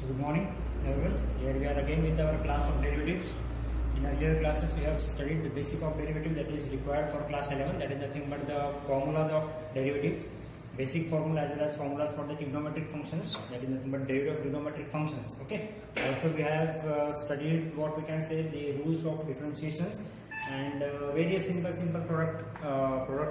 So good morning everyone. Here we are again with our class of derivatives. In earlier classes we have studied the basic of derivative that is required for class 11. That is nothing but the formulas of derivatives, basic formula as well as formulas for the trigonometric functions. That is nothing but derivative of trigonometric functions. Okay. Also we have studied what we can say the rules of differentiations and various simple product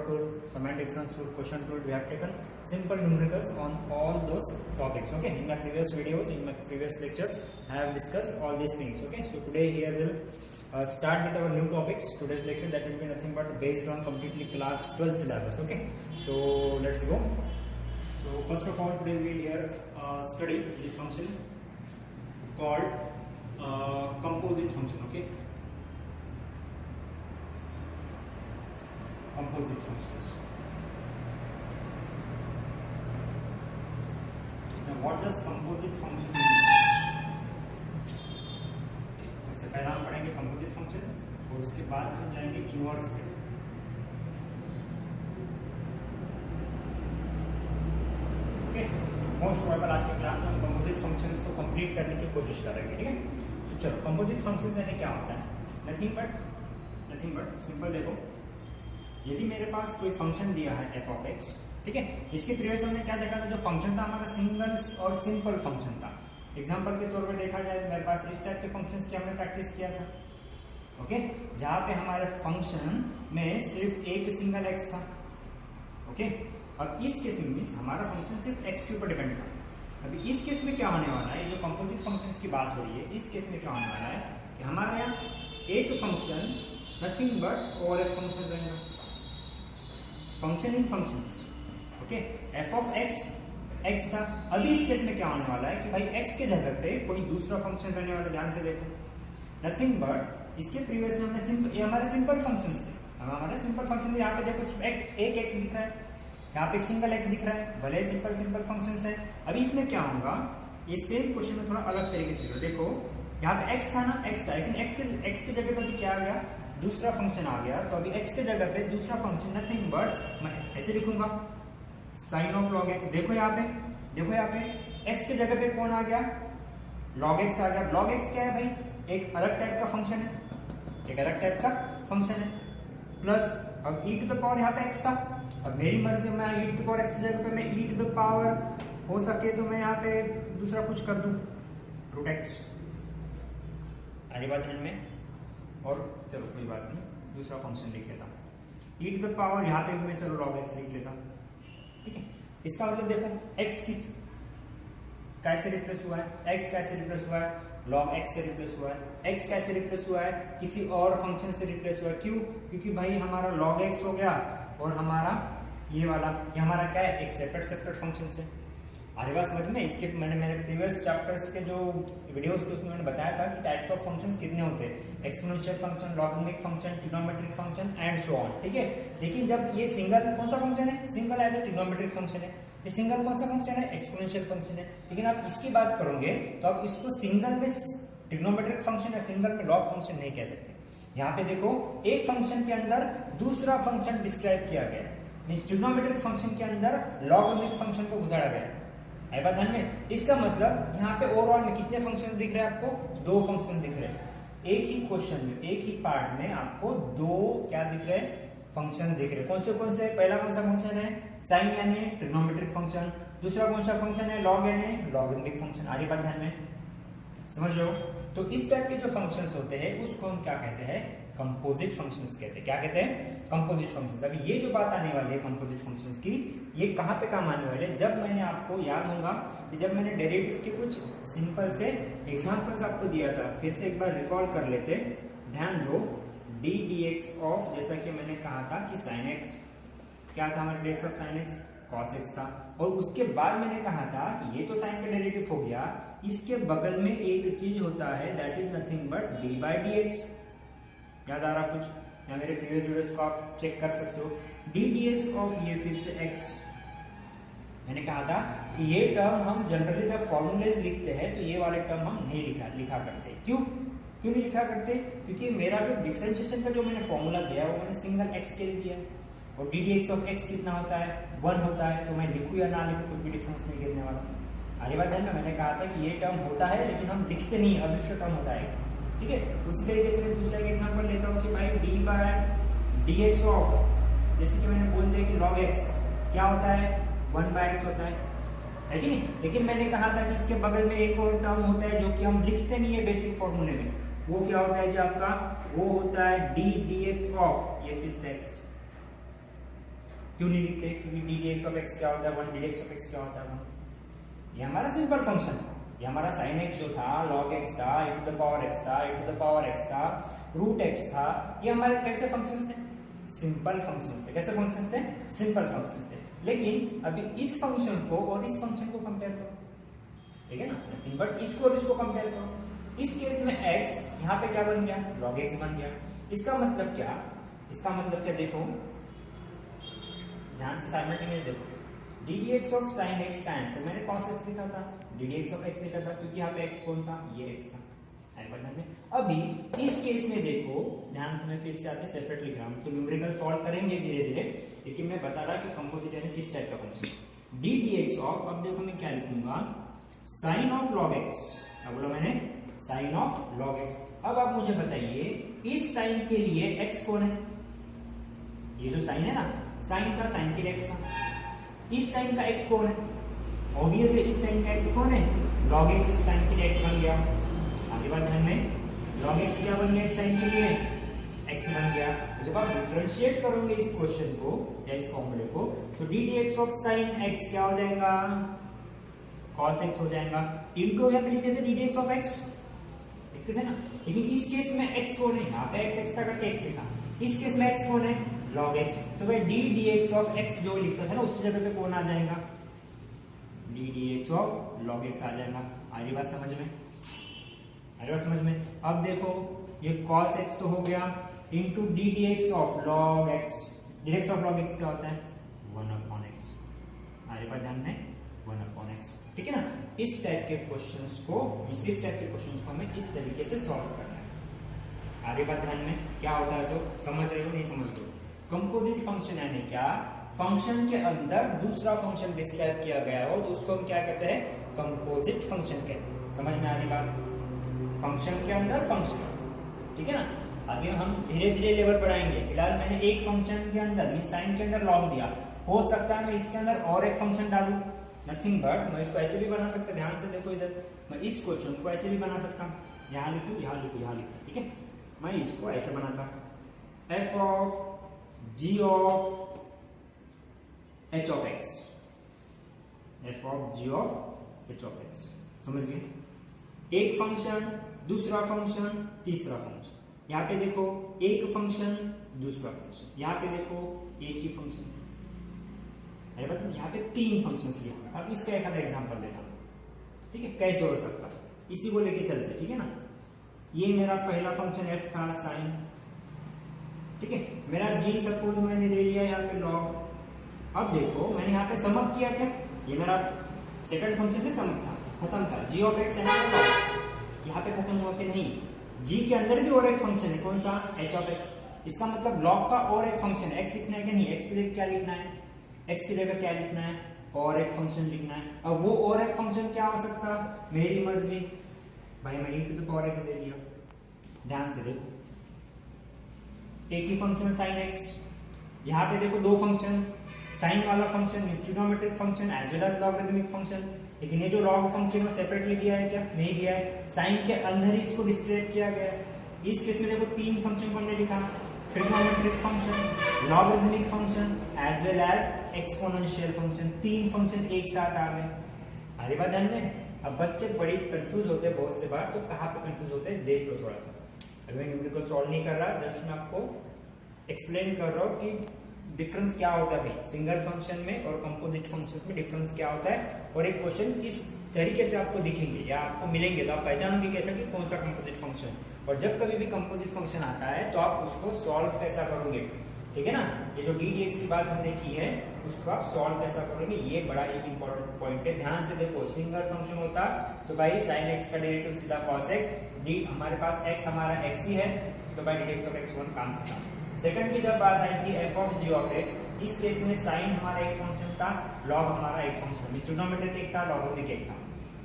rule, sum and difference rule, quotient rule. We have taken simple numericals on all those topics. Okay, in my previous videos, in my previous lectures, I have discussed all these things. Okay, so today here we'll start with our new topics. Today's lecture that will be nothing but based on completely class 12 syllabus. Okay, so let's go. So first of all, today we will here study the function called composite function. Okay. Composite functions. Now, what does composite function mean? सबसे पहला हम पढ़ेंगे composite functions और उसके बाद हम जाएंगे inverse पे. Okay, most probable आज के क्लास में हम composite functions को complete करने की कोशिश करेंगे. ठीक है, तो चलो composite functions यानी क्या होता है? Nothing but simple देखो. यदि मेरे पास कोई फंक्शन दिया है f of x, ठीक है, इसके प्रीवियस हमने क्या देखा था, जो फंक्शन था हमारा सिंगल और सिंपल फंक्शन था. एग्जांपल के तौर पर देखा जाए मेरे पास इस टाइप के फंक्शंस की हमने प्रैक्टिस किया था. ओके, जहां पे हमारे फंक्शन में सिर्फ एक सिंगल x था. ओके, अब इस केस में हमारा फंक्शन सिर्फ x के ऊपर डिपेंड था. अभी इस केस में क्या होने वाला है, ये जो कंपोजिट फंक्शंस की बात हो रही है, इस केस में क्या होने वाला है कि हमारे यहाँ एक फंक्शन नथिंग बट और एक फंक्शन रहेगा. Function in functions. Okay, f of x था. अभी इस केस में क्या होने वाला है कि भाई x के जगह पे कोई दूसरा फंक्शन रहने वाला. ध्यान से देखो, नथिंग बट इसके प्रीवियस में हमने सिंपल, ये हमारे सिंपल फंक्शंस थे. हमारे सिंपल फंक्शन यहाँ पे देखो सिर्फ x, एक x दिख रहा है, यहाँ पे एक सिंगल x दिख रहा है, भले सिंपल फंक्शंस है. अभी इसमें क्या होगा, ये सेम क्वेश्चन में थोड़ा अलग तरीके से देखो. यहाँ पे x था ना, x था, लेकिन x की जगह पर क्या आ गया, दूसरा फंक्शन आ गया. तो अभी x के जगह पे दूसरा फंक्शन नथिंग बट मैं ऐसे लिखूंगा साइन ऑफ लॉग x. देखो यहाँ पे x के जगह पे कौन आ गया, log x आ गया. log x क्या है भाई, एक अलग टाइप का फंक्शन है, प्लस अब e टू द पावर यहाँ पे x था. अब मेरी मर्जी मैं e to the power x की जगह पे मैं e टू द पावर हो सके तो मैं यहाँ पे दूसरा कुछ कर दूं, रूट x. आगे बात ध्यान में, और चलो कोई बात नहीं, दूसरा फंक्शन लिख लेता. e टू द पावर यहाँ पे भी मैं चलो log x लिख लेता. ठीक है, इसका मतलब देखो x किस कैसे रिप्लेस हुआ है, x कैसे रिप्लेस हुआ है, log x से रिप्लेस हुआ है. x कैसे रिप्लेस हुआ है, किसी और फंक्शन से रिप्लेस हुआ है. क्यों, क्योंकि भाई हमारा log x हो गया और हमारा ये हमारा क्या है, एक सेपरेट फंक्शन से. आगे बात समझ में. इसके मैंने मेरे प्रीवियस चैप्टर्स के जो वीडियोस थे उसमें मैंने बताया था कि टाइप्स ऑफ फंक्शंस कितने होते हैं, exponential function, logarithmic function, trigonometric function and so on. ठीक है, लेकिन जब ये सिंगल कौन सा फंक्शन है, single as a trigonometric function है. ये सिंगल कौन सा फंक्शन है, एक्सपोनेंशियल फंक्शन है. लेकिन आप इसकी बात करोगे तो आप इसको सिंगल में ट्रिग्नोमेट्रिक फंक्शन या सिंगल में लॉग फंक्शन नहीं कह सकते. यहाँ पे देखो एक फंक्शन के अंदर दूसरा फंक्शन डिस्क्राइब किया गया, ट्रिग्नोमेट्रिक फंक्शन के अंदर लॉगरिथमिक फंक्शन को घुसाड़ा गया. आई बात ध्यान में. इसका मतलब यहाँ पे ओवरऑल में कितने फंक्शंस दिख रहे हैं आपको, दो फंक्शन दिख रहे हैं. एक ही क्वेश्चन में, एक ही पार्ट में आपको दो क्या दिख रहे हैं, फंक्शंस दिख रहे हैं. कौन से पहला कौन सा फंक्शन है, साइन यानी ट्रिग्नोमेट्रिक फंक्शन. दूसरा कौन सा फंक्शन है, लॉग यानी लॉगरिथमिक फंक्शन. आगे बात ध्यान में, समझ लो. तो इस टाइप के जो फंक्शंस होते हैं उसको हम क्या कहते हैं, कंपोजिट फंक्शंस कहते हैं. क्या कहते हैं, कंपोजिट फंक्शंस. अभी ये जो बात आने वाली है कंपोजिट फंक्शंस की, ये कहां पे काम आने वाले, जब मैंने आपको याद होगा कि जब मैंने डेरिवेटिव के कुछ सिंपल से एग्जांपल्स आपको दिया था, फिर से एक बार रिकॉल कर लेते. ध्यान दो, डी dx ऑफ, जैसा कि मैंने कहा था कि sin x क्या था, हमारे dx of sin x cos x था. और उसके बाद मैंने कहा था कि ये तो साइन का डेरिवेटिव हो गया, इसके बगल में एक चीज होता है that is nothing but D by D x. याद आ रहा कुछ, या मेरे प्रीवियस वीडियोस को आप चेक कर सकते हो. डी dx ऑफ ये फिर से x. मैंने कहा था कि ये टर्म हम जनरली जब फॉर्मूलेज लिखते हैं तो ये वाले टर्म हम नहीं लिखा करते. क्यों नहीं लिखा करते, क्योंकि मेरा जो डिफरेंशिएशन का जो मैंने फॉर्मूला दिया है वो मैंने सिंगल x के लिए दिया है. और डी dx ऑफ x कितना होता है, 1 होता है. तो मैं लिखूं या ना लिखूं कुछ भी डिफरेंस नहीं गिरने वाला. आगे बात ध्यान में, मैंने कहा था कि ये टर्म होता है लेकिन हम लिखते नहीं, अदृश्य टर्म होता है, ठीक है। उसी तरीके से मैं दूसरा एक एग्जांपल लेता हूँ कि भाई d by d x of, जैसे कि मैंने बोल दिया कि लॉग एक्स क्या होता है, 1/x होता है कि नहीं। लेकिन मैंने कहा था कि इसके बगल में एक और टर्म होता है जो कि हम लिखते नहीं है बेसिक फॉर्मूले में, वो क्या होता है जो आपका, वो होता है डी डी एक्स ऑफ, ये फिर से एक्स। क्यों नहीं लिखते, क्योंकि D D x of x क्या होता है 1, D D x of x क्या होता है 1। ये हमारा सिंपल फंक्शन था, ये हमारा साइन एक्स जो था, लॉग एक्स था, e to the power x था, e to the power x था, रूट एक्स था, ये हमारे कैसे फंक्शंस थे, सिंपल फंक्शंस थे। कैसे फंक्शंस थे, सिंपल फंक्शंस थे। लेकिन अभी इस फंक्शन को और इस फंक्शन को कंपेयर करो, ठीक है ना, नथिंग बट इसको और इसको कंपेयर करो। इस केस में x यहाँ पे क्या बन गया, log x बन गया। इसका मतलब क्या, इसका मतलब क्या, देखो ध्यान से साइमल्टेनियस देखो, D D x of sine x का आंसर मैंने cos x लिखा था, D D x of x लिखा था, क्योंकि यहाँ पे x कौन था, ये x था। अभी इस केस में देखो ध्यान से, मैं फिर से आपने सेपरेट लिख रहा हूँ, तो न्यूमेरिकल सॉल्व करेंगे धीरे धीरे, लेकिन मैं बता रहा कि कंपोजिट यानी किस टाइप का function, D D x of, अब देखो मैं क्या लिखूंगा, साइन ऑफ लॉग एक्स। अब बोला मैंने साइन ऑफ लॉग एक्स। अब आप मुझे बताइए इस साइन के लिए x कौन है, ये जो साइन है ना, साइन का साइन के लिए x था, इस साइन का x कौन है, ऑब्वियस है इस साइन का x कौन है, log x, इस साइन के लिए x बन गया। आगे बात ध्यान में, log x क्या बन गया इस साइन के लिए, x बन गया। तो जब आप डिफरेंशिएट करोगे इस क्वेश्चन को या इस फॉर्मूले को, तो D D x of sine x क्या हो जाएगा, cos x हो जाएगा, इनटू यहाँ पे लिखे थे D D x of x लिखते थे ना, लेकिन इस केस में x कौन है, यहाँ पे x था करके x लिखा, इस केस में x कौन है, log x। तो भाई D D x of x जो लिखता था ना उसकी जगह पे कौन आ जाएगा, D D x of log x आ जाएगा। आगे बात समझ में, आगे बात समझ में। अब देखो ये cos x तो हो गया, into D D x of log x, D x of log x क्या होता है 1/x। आगे बात ध्यान में, 1/x, ठीक है ना। इस टाइप के क्वेश्चंस को, इस टाइप के क्वेश्चंस को हमें इस तरीके से सॉल्व करना है। आगे बात ध्यान में, क्या होता है तो समझ रहे हो नहीं समझ रहे हो। कंपोजिट फंक्शन यानी क्या, फंक्शन के अंदर दूसरा फंक्शन डिस्क्राइब किया गया हो तो उसको हम क्या कहते हैं, कंपोजिट फंक्शन कहते हैं। समझ में आ रही बात, फंक्शन के अंदर फंक्शन, ठीक है ना। आगे हम धीरे धीरे लेवल बढ़ाएंगे। फिलहाल मैंने एक फंक्शन के अंदर, मीन साइन के अंदर लॉग दिया, हो सकता है मैं इसके अंदर और एक फंक्शन डालूं, नथिंग बट मैं इसको ऐसे भी बना सकता, ध्यान से देखो इधर, मैं इस क्वेश्चन को ऐसे भी बना सकता हूँ, यहाँ लिखूं यहाँ लिखूं यहाँ लिखता, ठीक है। मैं इसको ऐसे बनाता, f of g of h of x, f of g of h of x, समझ गए। एक फंक्शन, दूसरा फंक्शन, तीसरा फंक्शन, यहाँ पे देखो एक फंक्शन, दूसरा फंक्शन, यहाँ पे देखो एक ही फंक्शन, अरे बताओ यहाँ पे 3 फंक्शंस लिया। अब इसका एक आधा एग्जांपल देता हूँ, ठीक है, कैसे हो सकता है, इसी को लेके चलते, ठीक है ना। ये मेरा पहला फंक्शन f था साइन, ठीक है, मेरा g सपोज मैंने ले लिया यहाँ पे log। अब देखो मैंने यहाँ पे समअप किया क्या, ये मेरा सेकंड फंक्शन में समअप था, खत्म था, g ऑफ x यहाँ पे खत्म हुआ कि नहीं, g के अंदर भी और एक फंक्शन है, कौन सा, h ऑफ x। इसका मतलब log का और एक फंक्शन x लिखना है कि नहीं, x के लिए क्या लिखना है, x की जगह क्या लिखना है, और एक फंक्शन लिखना है। अब वो और एक फंक्शन क्या हो सकता, मेरी मर्जी, भाई मैं e to the power x दे दिया। ध्यान से देखो, एक ही फंक्शन साइन x, यहाँ पे देखो 2 फंक्शन, साइन वाला function trigonometric function as well as logarithmic function, लेकिन ये जो लॉग फंक्शन है सेपरेटली दिया है क्या, नहीं दिया है, साइन के अंदर ही इसको डिस्क्राइब किया गया है। इस केस में देखो 3 फंक्शन को हमने लिखा, trigonometric function, logarithmic function as well as exponential function, 3 function एक साथ आ गए। हमारी बात ध्यान में। अब बच्चे बड़ी कंफ्यूज होते हैं बहुत से बार, तो कहाँ पे कंफ्यूज होते हैं देख लो थोड़ा सा। अभी मैं न्यूमेरिकल सॉल्व नहीं कर रहा, जस्ट मैं आपको एक्सप्लेन कर रहा हूँ कि डिफरेंस क्या होता है भाई सिंगल फंक्शन में और कंपोजिट फंक्शन में, डिफरेंस क्या होता है, और एक क्वेश्चन किस तरीके से आपको दिखेंगे या आपको मिलेंगे तो आप पहचानोगे कैसे कि कौन सा कंपोजिट फंक्शन। और जब कभी भी कंपोजिट फंक्शन आता है तो आप उसको सॉल्व कैसा करोगे, ठीक है ना। ये जो डी डी एक्स की बात हमने की है उसको आप सॉल्व कैसा करोगे, ये बड़ा एक इंपॉर्टेंट पॉइंट है। ध्यान से देखो, सिंगल फंक्शन होता तो भाई साइन एक्स का डेरिवेटिव सीधा कॉस एक्स, डी हमारे पास एक्स हमारा एक्स ही है तो भाई डी एक्स ऑफ एक्स 1 काम करता। सेकंड की जब बात आई थी f of g of x, इस केस में साइन हमारा एक फंक्शन था, लॉग हमारा एक फंक्शन, ट्रिग्नोमेट्रिक एक था, लॉगरिथमिक एक था।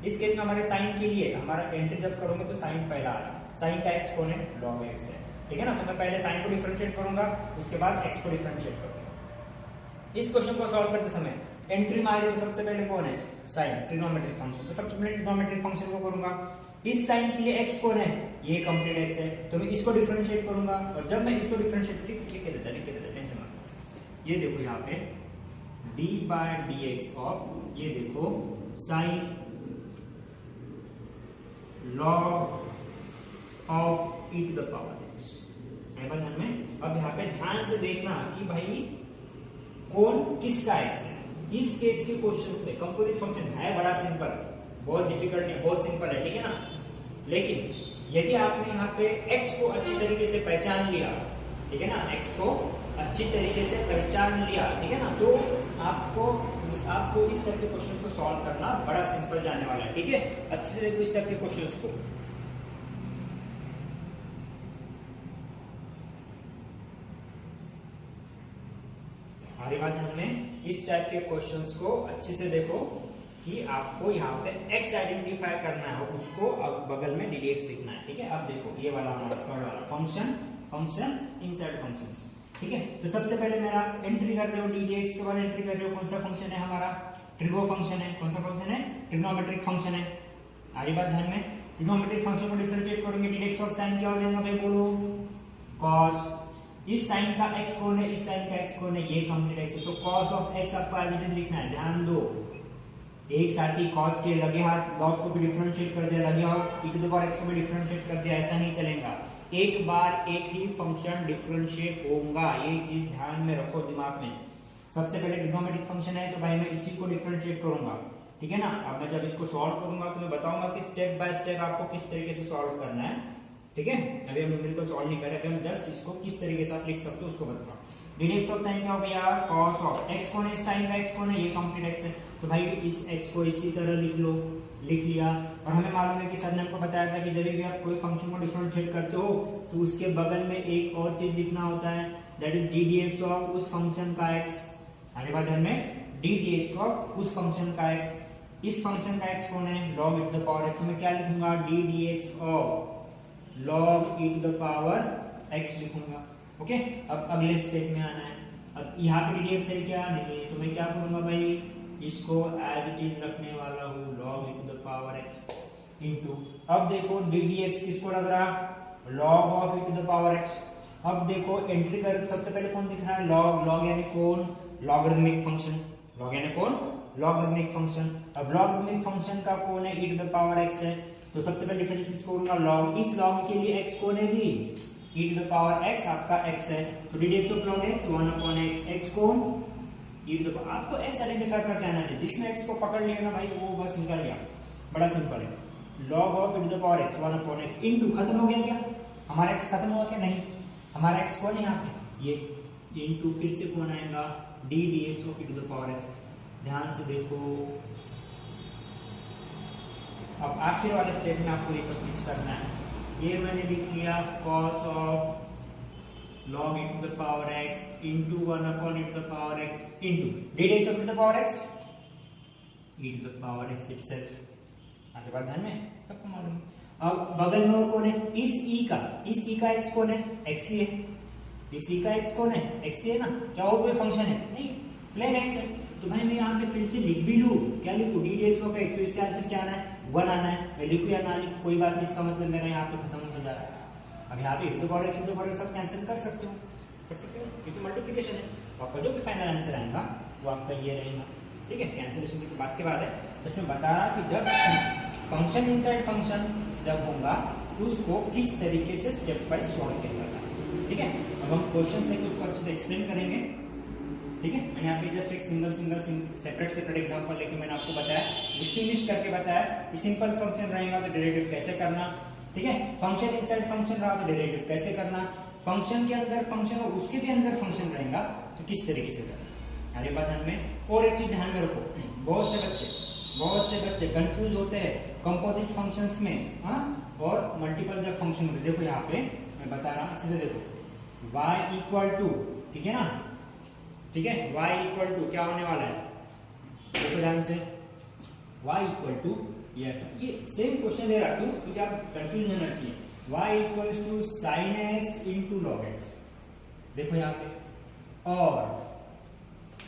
इस केस में हमारे साइन के लिए हमारा एंट्री जब करोगे तो साइन पहला आया, साइन का एक्स कौन है, लॉग एक्स है, ठीक है ना। तो मैं पहले साइन को डिफरेंशिएट करूंगा, उसके बाद एक्स को डिफरेंशिएट करूंगा। इस क्वेश्चन को सॉल्व करते समय एंट्री मारी तो सबसे पहले कौन है, साइन, ट्रिग्नोमेट्रिक फंक्शन, तो सबसे पहले ट्रिग्नोमेट्रिक फंक्शन को करूंगा। इस साइन के लिए एक्स कौन है, ये कंप्लीट एक्स है, तो मैं इसको डिफरेंशिएट करूंगा, और जब मैं इसको डिफरेंशिएट लिख के देता टेंशन मत, ये देखो यहाँ पे d by d x of, ये देखो sine log of e to the power x है ध्यान में। अब यहाँ पे ध्यान से देखना कि भाई कौन किसका एक्स है। इस केस के क्वेश्चंस में कंपोजिट फंक्शन है बड़ा सिंपल, बहुत डिफिकल्ट नहीं, बहुत सिंपल है, ठीक है ना। लेकिन यदि आपने यहाँ पे x को अच्छी तरीके से पहचान लिया, ठीक है ना, x को अच्छी तरीके से पहचान लिया, ठीक है ना, तो आपको इस टाइप के क्वेश्चंस को सॉल्व करना बड़ा सिंपल जाने वाला है, ठीक है। अच्छे से देखो इस टाइप के क्वेश्चंस को। हमारी बात ध्यान में, इस टाइप के क्वेश्चंस को अच्छे से देखो कि आपको यहाँ पे x आइडेंटिफाई करना है, उसको अब बगल में ddx लिखना है, ठीक है। अब देखो ये वाला हमारा थर्ड वाला फंक्शन इनसाइड फंक्शंस, ठीक है। तो सबसे पहले मेरा एंट्री कर रहे हो ddx के बाद एंट्री कर रहे हो, कौन सा फंक्शन है हमारा, ट्रिगो फंक्शन है। कौन सा फंक्शन है, ट्रिग्नोमेट्रिक फंक्शन है। हमारी बात ध्यान में, ट्रिग्नोमेट्रिक फंक्शन को डिफरेंशिएट करेंगे, ddx ऑफ साइन क्या हो जाएगा भाई, बोलो cos। इस साइन का x कौन है, इस साइन का x कौन है, ये कंप्लीट x है, तो cos ऑफ x आपको एज इट इज लिखना है। ध्यान दो, एक साथ ही cos के लगे हाथ लॉग को भी डिफरेंशिएट कर दिया, लगे हाथ e to the power x को भी डिफरेंशिएट कर दिया, ऐसा नहीं चलेगा। एक बार एक ही फंक्शन डिफरेंशिएट होगा, ये चीज ध्यान में रखो दिमाग में। सबसे पहले ट्रिग्नोमेट्रिक फंक्शन है तो भाई मैं इसी को डिफरेंशिएट करूंगा, ठीक है ना। अब मैं जब इसको सॉल्व करूंगा तो मैं बताऊंगा कि स्टेप बाय स्टेप आपको किस तरीके से सॉल्व करना है, ठीक है। अभी हम न्यूमेरिकल सॉल्व नहीं कर रहे, अभी हम जस्ट इसको किस तरीके से आप लिख सकते हो उसको बताओ। ddx ऑफ साइन क्या हो गया, cos ऑफ x कौन है, साइन का x कौन है, ये कंप्लीट x है, तो भाई इस x को इसी तरह लिख लिया। और हमें मालूम है कि सर ने हमको बताया था कि जब भी आप कोई फंक्शन को डिफरेंशिएट करते हो तो उसके बगल में एक और चीज लिखना होता है, दैट इज ddx ऑफ उस फंक्शन का x। आगे बात ध्यान में, ddx ऑफ उस फंक्शन का x, इस फंक्शन का x कौन है, log e to the power x, तो मैं क्या लिखूंगा, ddx of log e to the power x लिखूंगा, ओके। अब अगले स्टेप में आना है। अब यहाँ पे ddx है क्या, नहीं, तो मैं क्या करूंगा भाई, इसको एज इट इज रखने वाला हूँ log e to the power x into, अब देखो ddx किसको लग रहा, log of e to the power x। अब देखो एंट्री कर, सबसे पहले कौन दिख रहा है, log यानी कौन, लॉगरिथमिक फंक्शन, log यानी कौन, लॉगरिथमिक फंक्शन। अब लॉगरिथमिक फंक्शन का कौन है, e to the power x है, तो सबसे पहले डिफरेंशिएट किसको करूंगा, log। इस log के लिए x कौन है जी, e to the power x आपका x है, तो ddx of log x 1/x, x कौन, e टू द पावर, आपको x आइडेंटिफाई करके आना चाहिए, जिसने x को पकड़ लिया ना भाई वो बस निकल गया, बड़ा सिंपल है। log of e to the power x 1/x into, खत्म हो गया क्या, हमारा x खत्म हुआ क्या, नहीं, हमारा x कौन है यहाँ पे, ये इनटू, फिर से कौन आएगा, ddx of e to the power x। ध्यान से देखो, अब आखिर वाले स्टेप में आपको ये सब चीज करना है। ये मैंने लिख लिया cos of log e to the power x into 1/e to the power x into ddx of e to the power x e to the power x itself. आगे बात ध्यान में, सबको मालूम है। अब बगल में और कौन है, इस e का x कौन है, x ही है, इस e का x कौन है, x ही है ना, क्या और कोई फंक्शन है, नहीं, प्लेन x है। तो भाई मैं यहाँ पे फिर से लिख भी लूं, क्या लिखूं, ddx ऑफ x, तो इसका आंसर क्या आना है, 1 आना है। मैं लिखूं या ना लिखूं कोई बात नहीं, इसका मतलब मेरा यहाँ पे खत्म होता जा रहा है। अब यहाँ पे e to the power x सब कैंसिल कर सकते हो, ये तो मल्टीप्लिकेशन है। तो आपका जो भी फाइनल आंसर आएगा वो आपका ये रहेगा, ठीक है। कैंसिलेशन की बात के बाद है, तो इसमें बता रहा कि जब फंक्शन इनसाइड फंक्शन जब होगा तो उसको किस तरीके से स्टेप बाय सॉल्व किया जाता है, ठीक है। अब हम क्वेश्चन लेके उसको अच्छे से एक्सप्लेन करेंगे, ठीक है। मैंने यहाँ पे जस्ट एक सिंगल सेपरेट एग्जांपल लेके मैंने आपको बताया, डिस्टिंग्विश करके बताया कि सिंपल फंक्शन रहेगा तो डेरिवेटिव कैसे करना, ठीक है। फंक्शन इनसाइड फंक्शन रहा तो डेरिवेटिव कैसे करना, फंक्शन के अंदर फंक्शन और उसके भी अंदर फंक्शन रहेगा तो किस तरीके से करना। अरे बात ध्यान में, और एक चीज ध्यान में रखो, बहुत से बच्चे कंफ्यूज होते हैं कंपोजिट फंक्शंस में, हाँ, और मल्टीपल जब फंक्शन होते। देखो यहाँ पे मैं बता रहा हूँ, अच्छे से देखो, y इक्वल टू, ठीक है ना, ठीक है, y इक्वल टू क्या होने वाला है, देखो ध्यान से, y इक्वल टू ये सेम क्वेश्चन दे रहा, क्यों, क्योंकि आप कंफ्यूज होना चाहिए, y equal to sine x into log x, देखो यहाँ पे,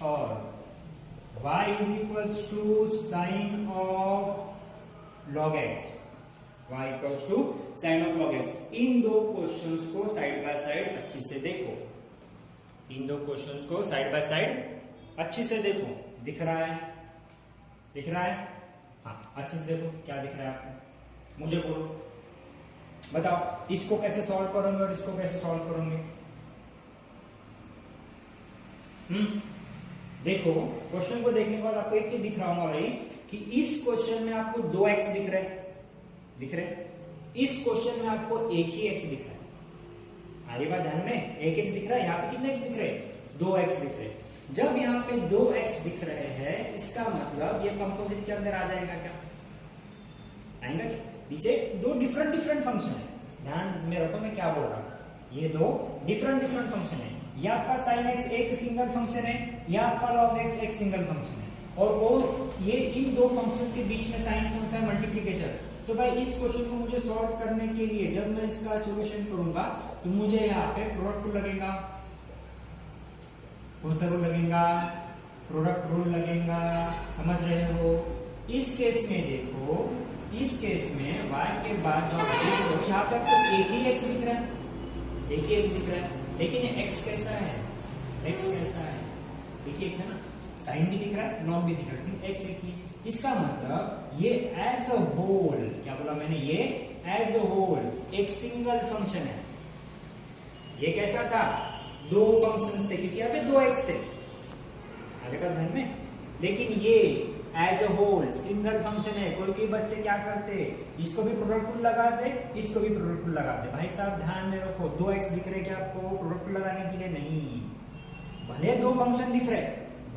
और y is equal to sine of log x, y equals to sine of log x. इन दो क्वेश्चंस को साइड बाय साइड अच्छी से देखो, इन दो क्वेश्चंस को साइड बाय साइड अच्छी से देखो, दिख रहा है, दिख रहा है, हाँ अच्छे से देखो, क्या दिख रहा है आपको, मुझे बोलो, बताओ इसको कैसे सॉल्व करोगे और इसको कैसे सॉल्व करोगे। देखो क्वेश्चन को देखने के बाद आपको एक चीज दिख रहा होगा भाई, कि इस क्वेश्चन में आपको 2x दिख रहे, इस क्वेश्चन में आपको एक ही x दिख रहा है, आ रही बात ध्यान में, एक x दिख रहा है, यहाँ पे कितने x दिख रहे, 2x दिख रहे। जब यहाँ पे 2x दिख रहे हैं, इसका मतलब ये कंपोजिट के अंदर आ जाएगा, क्या आएगा क्या, इसे दो डिफरेंट फंक्शन है, ध्यान में रखो मैं क्या बोल रहा हूं, ये दो डिफरेंट फंक्शन है, या आपका साइन एक्स एक सिंगल फंक्शन है, या आपका लॉग एक्स एक सिंगल फंक्शन है, और वो ये इन दो फंक्शन के बीच में साइन कौन सा है, मल्टीप्लीकेशन। तो भाई इस क्वेश्चन को मुझे सॉल्व करने के लिए जब मैं इसका सॉल्यूशन करूंगा तो मुझे यहाँ पे प्रोडक्ट रूल लगेगा, कौन सा रूल लगेगा, प्रोडक्ट रूल लगेगा, समझ रहे हो। इस केस में देखो, इस केस में y के बाद देखो यहाँ पे आपको एक ही x दिख रहा है, एक ही x दिख रहा है, लेकिन x कैसा है, x कैसा है, एक ही x है ना, साइन भी दिख रहा है, लॉग भी दिख रहा है, लेकिन x एक ही। इसका मतलब ये एज अ होल, क्या बोला मैंने, ये एज अ होल एक सिंगल फंक्शन है। ये कैसा था, दो फंक्शंस थे, क्योंकि यहाँ पे 2x थे, आगे का ध्यान में, लेकिन ये as a whole single function है। कोई भी बच्चे क्या करते, इसको भी प्रोडक्ट रूल लगाते, इसको भी प्रोडक्ट रूल लगाते। भाई साहब ध्यान में रखो, 2x दिख रहे क्या आपको प्रोडक्ट रूल लगाने के लिए, नहीं, भले दो फंक्शन दिख रहे,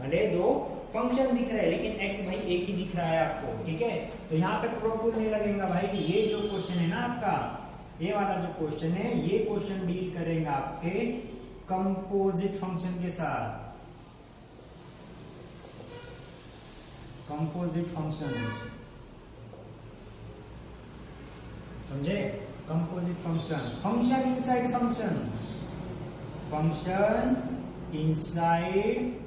भले दो फंक्शन दिख रहे हैं, लेकिन x भाई एक ही दिख रहा है आपको, ठीक है, तो यहाँ पे प्रोडक्ट रूल नहीं लगेगा भाई। ये जो क्वेश्चन है ना आपका, ये वाला जो क्वेश्चन है, ये क्वेश्चन डील करेगा आपके कंपोजिट फंक्शन के साथ, कंपोजिट फंक्शन, समझे, composite function, function inside function, function inside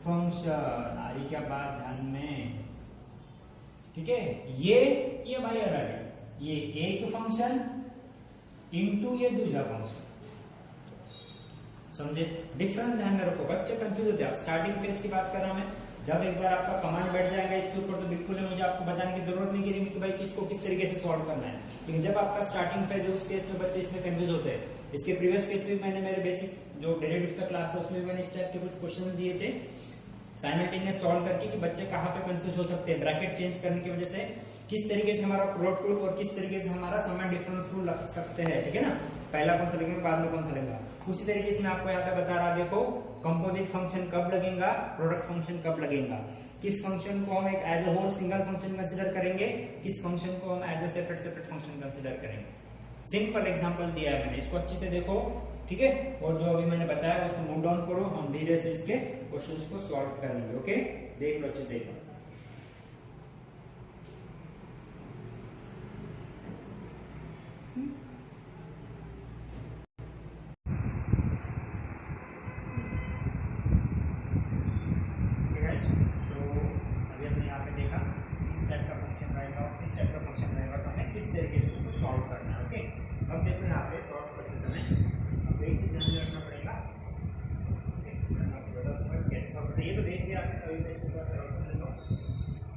function, आ रही क्या बात ध्यान में, ठीक है। ये भाई अलग है, ये एक फंक्शन इनटू ये दूसरा फंक्शन, समझे, डिफरेंट ध्यान में रखो, बच्चे कंफ्यूज होते हैं। आप स्टार्टिंग फेज की बात कर रहा हूं मैं, जब एक बार आपका कमांड बैठ जाएगा इसके ऊपर तो बिल्कुल मुझे आपको बताने की जरूरत नहीं गिरेगी कि भाई किसको किस तरीके से सॉल्व करना है, लेकिन जब आपका स्टार्टिंग फेज है उस केस में बच्चे इसमें कंफ्यूज होते हैं। इसके प्रीवियस केस में मैंने मेरे बेसिक जो डेरिवेटिव का क्लास है उसमें मैंने इस टाइप के कुछ क्वेश्चन दिए थे साइमल्टेनियस सॉल्व करके, कि बच्चे कहाँ पे कंफ्यूज हो सकते हैं, ब्रैकेट चेंज करने की वजह से किस तरीके से हमारा प्रोडक्ट रूल और किस तरीके से हमारा सम एंड डिफरेंस रूल लग सकते हैं, ठीक है ना, पहला कौन सा लगेगा बाद में कौन सा लगेगा। उसी तरीके से मैं आपको यहाँ पे बता रहा, देखो कंपोजिट फंक्शन कब लगेगा, प्रोडक्ट फंक्शन कब लगेगा, किस फंक्शन को हम एक as a whole single function consider करेंगे, किस फंक्शन को हम as a separate function consider करेंगे। सिंपल एग्जांपल दिया है मैंने, इसको अच्छे से देखो, ठीक है, और जो अभी मैंने बताया उसको नोट डाउन करो, हम धीरे से इसके क्वेश्चंस को सॉल्व करेंगे। ओके, देख लो अच्छे से एक बार। अभी हमने यहाँ पे देखा इस टाइप का फंक्शन रहेगा और इस टाइप का फंक्शन रहेगा, तो हमें किस तरीके से उसको सॉल्व करना है। ओके, अब देखो यहाँ पे सॉल्व करते समय अब एक चीज ध्यान में रखना पड़ेगा, कैसे सॉल्व करना, ये तो देख लिया आपने, कभी इसको थोड़ा सा सॉल्व कर लो।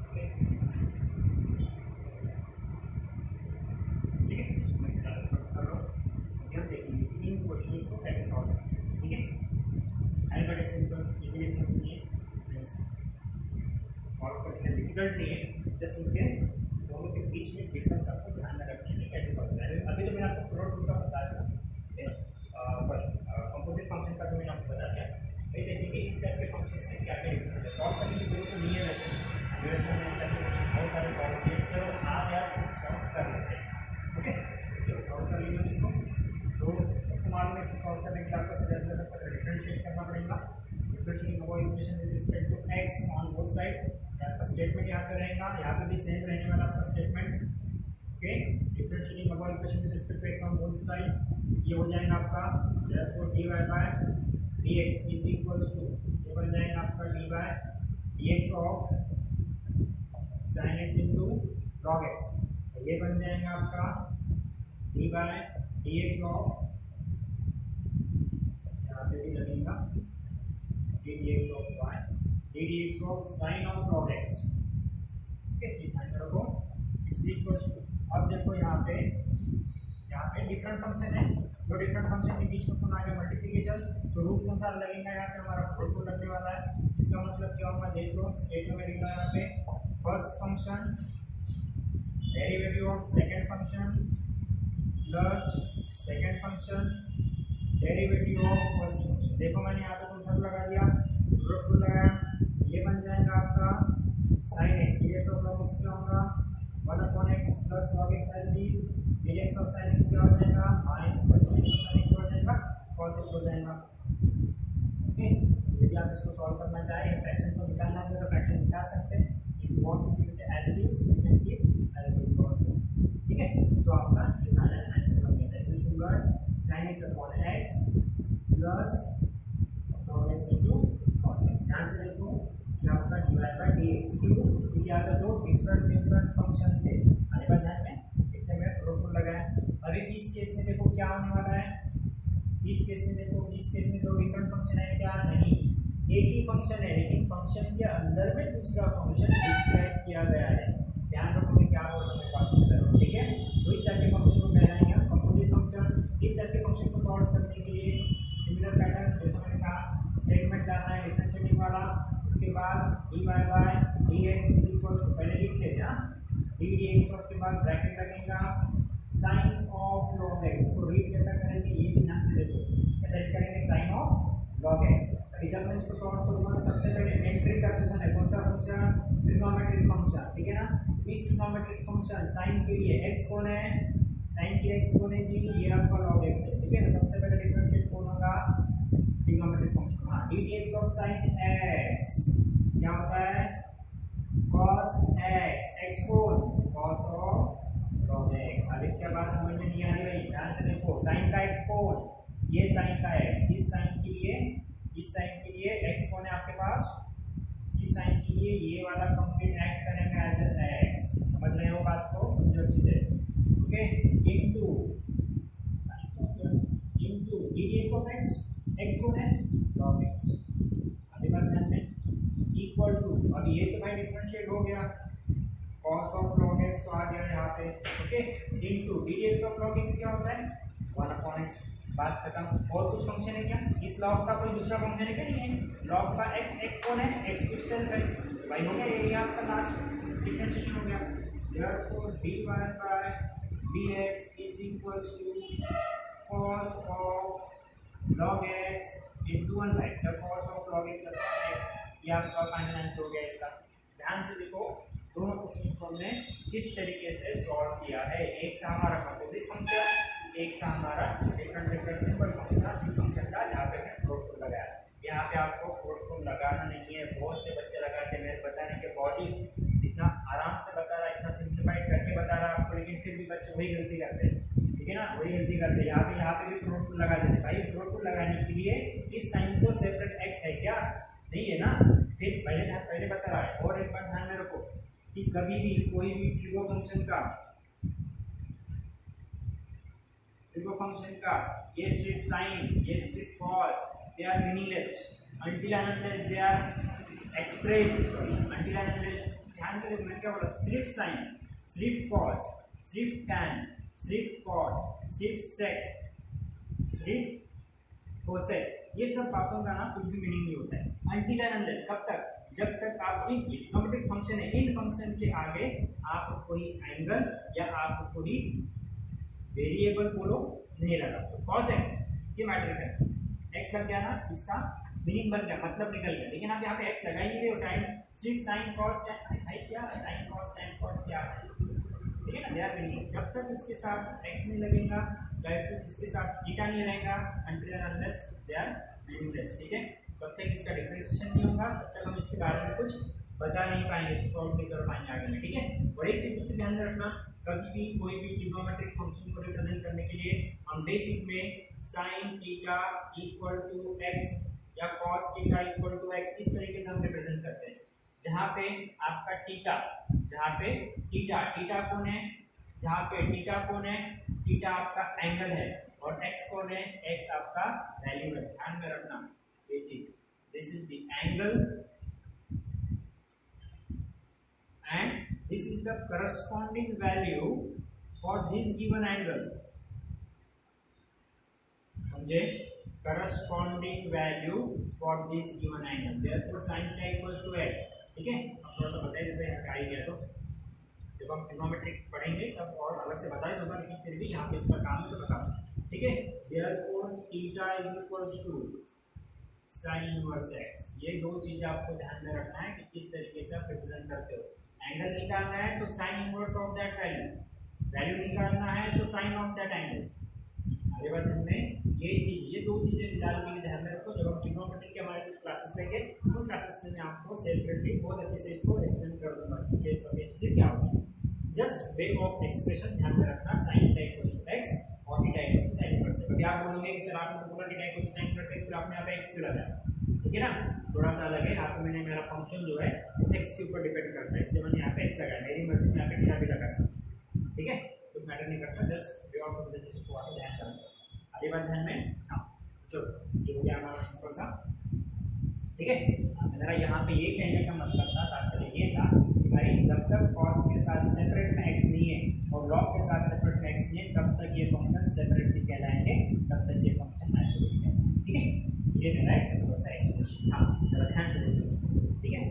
ओके, ठीक है, इसको कर लो, हम देखेंगे इन क्वेश्चंस को कैसे सॉल्व करना, ठीक है। एंड बट सिंपल, ये डिफरेंस नहीं है, सॉल्व करना डिफिकल्ट नहीं है, जस्ट उनके दोनों के बीच में डिफरेंस आपको ध्यान में रखना है कैसे सॉल्व करना है। अभी तो मैंने आपको प्रोडक्ट रूल का बता दिया, ठीक है, सॉरी कंपोजिट फंक्शन का तो मैंने आपको बता दिया। भाई देखेंगे इस टाइप के फंक्शंस में क्या क्या डिफरेंस है, सॉल्व करने की जरूरत नहीं है वैसे, हमने इस टाइप के क्वेश्चन बहुत सारे सॉल्व किए, चलो आज यार सॉल्व कर लेते हैं। ओके, चलो सॉल्व कर लेंगे इसको, तो सबको मालूम है, इसको सॉल्व करने के लिए आपको सीधा सीधा सबसे पहले डिफरेंशिएट करना पड़ेगा। Differentiating about equation with respect to x on both side. आपका स्टेटमेंट यहाँ पे रहेगा, यहाँ पे भी सेम रहने वाला आपका statement. Okay, differentiating about equation with respect to x on both side, ये हो जाएगा आपका therefore dy by dx is equals to, ये बन जाएगा आपका dy by dx of sin x into log x, ये बन जाएगा आपका dy by dx ऑफ, यहाँ पे भी लगेगा dx of y, dx of sin of log x। Okay, चीज ध्यान में रखो, इज इक्वल्स टू, अब देखो यहाँ पे डिफरेंट फंक्शन है, दो डिफरेंट फंक्शन के बीच में कौन आ गया मल्टीप्लिकेशन, तो रूट कौन सा लगेगा यहाँ पे हमारा प्रोडक्ट लगने वाला है। इसका मतलब क्या होगा देख लो, स्टेटमेंट में लिख रहा है यहाँ पे first function derivative of second function plus second function derivative of first function. देखो मैंने यहाँ पे कौन सा लगा दिया, प्रोडक्ट लगाया, ये बन जाएगा आपका sin x, dx ऑफ log x क्या होगा 1/x plus log x as it is, dx of sin x क्या हो जाएगा माइनस sin x हो जाएगा cos x हो जाएगा। ओके, यदि आप इसको सॉल्व करना चाहें, फ्रैक्शन को निकालना चाहे तो फ्रैक्शन निकाल सकते हैं। If you want to keep it as it is, you can keep as it is also. ठीक है, सो आपका ये फाइनल आंसर बन गया है, this is sin x upon x plus log x into cos x। ध्यान से देखो, ये आपका डिवाइड बाय dx क्यों, क्योंकि यहाँ पे दो डिफरेंट फंक्शन थे, आने पर ध्यान में इसलिए मैं प्रोडक्ट लगाया। अभी इस केस में देखो क्या होने वाला है, इस केस में देखो, इस केस में दो डिफरेंट फंक्शन है क्या, नहीं, एक ही फंक्शन है, लेकिन फंक्शन के अंदर में दूसरा फंक्शन डिस्क्राइब किया गया है। ध्यान रखो मैं क्या बोल रहा हूँ, बात कर रहा हूँ। ठीक है, तो इस टाइप के फंक्शन को कहलाएंगे हम कंपोजिट फंक्शन। इस टाइप के फंक्शन को सॉल्व करने के लिए सिमिलर पैटर्न, जैसा मैंने कहा, स्टेटमेंट डालना है डिफरेंशिएटिंग वाला, उसके बाद dy by dx is equals to, पहले लिख लेते हैं dx और उसके बाद ब्रैकेट लगेगा sin ऑफ log x। इसको रीड कैसा करेंगे ये भी ध्यान से देखो, कैसे रीड करेंगे sin ऑफ log x। अभी जब मैं इसको सॉल्व करूंगा तो सबसे पहले मेट्रिक कंडीशन है, कौन सा फंक्शन, ट्रिग्नोमेट्रिक फंक्शन। ठीक है ना, इस ट्रिग्नोमेट्रिक फंक्शन sin के लिए x कौन है, sin के x कौन है जी, ये आपका log x है। ठीक है, तो सबसे पहले डिफरेंशिएट कौन होगा, ट्रिग्नोमेट्रिक फंक्शन। हाँ, dx ऑफ sin x क्या होता है cos x, x कौन cos ऑफ log x। अभी क्या बात समझ में नहीं आ रही भाई, ध्यान से देखो, sin का x कौन, ये sin का x, इस sin के लिए x कौन है आपके पास, इस sin के लिए ये वाला कंप्लीट एक्ट करेंगे एज x। समझ रहे हो बात को, समझो अच्छे से। Okay, into dx of x कौन है log x। अभी बात ध्यान में, इक्वल टू, अब ये तो भाई डिफरेंशिएट हो गया, cos ऑफ log x तो आ गया यहाँ पे। ओके, इनटू dx ऑफ log x क्या होता है 1/x, बात खत्म। और कुछ फंक्शन है क्या, इस log का कोई दूसरा फंक्शन है क्या, नहीं है, log का x एक कौन है, x itself है भाई, हो गया ये आपका लास्ट डिफरेंशिएशन हो गया। therefore dy by dx is equals to cos of log x into 1/x, cos of log x upon x, ये आपका फाइनल आंसर हो गया इसका। ध्यान से देखो, दोनों क्वेश्चंस को हमने किस तरीके से सॉल्व किया है, एक था हमारा कंपोजिट फंक्शन, एक था हमारा डिफरेंट सिंपल फंक्शन का, जहाँ पे हमने प्रोडक्ट लगाया। यहाँ पे आपको प्रोडक्ट लगाना नहीं है, बहुत से बच्चे लगाते हैं, मेरे बताने के बहुत ही इतना आराम से बता रहा है, इतना सिंप्लीफाइड करके बता रहा है आपको, लेकिन फिर भी बच्चे वही गलती करते हैं। ठीक है ना, वही गलती करते हैं। यहाँ पे भी प्रोडक्ट लगा देते हैं भाई, प्रोडक्ट लगाने के लिए इस साइन को सेपरेट एक्स है क्या, नहीं है ना, फिर पहले बता रहा है। और एक बात ध्यान में रखो कि कभी भी कोई भी ट्रिगो फंक्शन का ये सिर्फ साइन, ये सिर्फ cos, they are meaningless until and unless they are expressed, until and unless, ध्यान से मैंने क्या बोला, सिर्फ साइन, सिर्फ कॉस, सिर्फ टैन, सिर्फ कॉट, सिर्फ सेक, सिर्फ कोसेक, ये सब बातों का ना कुछ भी मीनिंग नहीं होता है until and unless। कब तक, जब तक आप इन ट्रिग्नोमेट्रिक फंक्शन है, इन फंक्शन के आगे आप कोई एंगल या आप कोई वेरिएबल बोलो नहीं लगा, तो cos x ये मैटर है, x लग गया ना, इसका मीनिंग बन गया, मतलब निकल गया। लेकिन आप यहाँ पे x लगा ही नहीं रहे हो, साइन, सिर्फ साइन कॉस टैन, भाई क्या साइन कॉस टैन कॉट क्या है, ठीक है ना, दे आर मीनिंगलेस। जब तक इसके साथ x नहीं लगेगा या इसके साथ थीटा नहीं रहेगा, until and unless they are meaningless, ठीक है। तब तक इसका डिफरेंशिएशन नहीं होगा, तब तक हम इसके बारे में कुछ बता नहीं पाएंगे, इसको सॉल्व नहीं कर पाएंगे आगे में, ठीक है। और एक चीज ध्यान में रखना, कभी भी कोई भी ट्रिग्नोमेट्रिक फंक्शन को रिप्रेजेंट करने के लिए हम बेसिक में sin theta equal to x या cos theta equal to x इस तरीके से हम रिप्रेजेंट करते हैं, जहां पे आपका थीटा, जहां पे थीटा कोण है, जहां पे थीटा कोण है, थीटा आपका एंगल है, और x कोण है, x आपका वैल्यू है। ध्यान में रखना ये चीज, this is the angle and this is the corresponding value for this given angle, समझे, corresponding value for this given angle, therefore sin theta equals to x, ठीक है। अब थोड़ा सा बता देते हैं, आ ही गया तो जब हम ट्रिग्नोमेट्रिक पढ़ेंगे तब और अलग से बताए दूंगा, लेकिन फिर भी यहाँ पे इसका काम है तो बता, ठीक है। therefore theta is equals to sin inverse x, ये दो चीजें आपको ध्यान में रखना है कि किस तरीके से आप रिप्रेजेंट करते हो। एंगल निकालना है तो sine inverse of that value, value निकालना है तो साइन ऑफ दैट एंगल। आगे बढ़ते हैं, ये चीज, ये दो चीजें फिलहाल के लिए ध्यान में रखो। जब हम ट्रिग्नोमेट्री के हमारे कुछ क्लासेस लेंगे तो क्लासेस में मैं आपको सेपरेटली बहुत अच्छे से इसको एक्सप्लेन कर दूंगा कि ये सब चीजें क्या होती है। जस्ट वे ऑफ एक्सप्रेशन ध्यान में रखना, sine theta equals to x और theta equals to sine inverse x। कभी आप बोलोगे कि सर आपने तो बोला theta equals to sine inverse x, फिर आपने यहाँ पे x क्यों लगाया, ठीक है ना, थोड़ा सा अलग है। यहाँ पे मैंने मेरा फंक्शन जो है x के ऊपर डिपेंड करता है, इसलिए मैंने यहाँ पे x लगाया, मेरी मर्जी में यहाँ पे थीटा भी लगा सकता हूँ, ठीक है, कुछ मैटर नहीं करता, जस्ट वे ऑफ रिप्रेजेंटेशन को थोड़ा सा ध्यान रखना। आगे बात ध्यान में, हाँ चलो ये हो गया हमारा सिंपल सा, ठीक है। मेरा यहाँ पे ये कहने का मतलब था, तात्पर्य ये था कि भाई जब तक cos के साथ सेपरेट में x नहीं है और log के साथ सेपरेट में x नहीं है, तब तक ये फंक्शन सेपरेटली कहलाएंगे, तब तक ये फंक्शन आइसोलेटेड है, ठीक है। ये मेरा एक सिंपल सा एक्सप्रेशन था, जरा ध्यान से देखो इसको, ठीक है।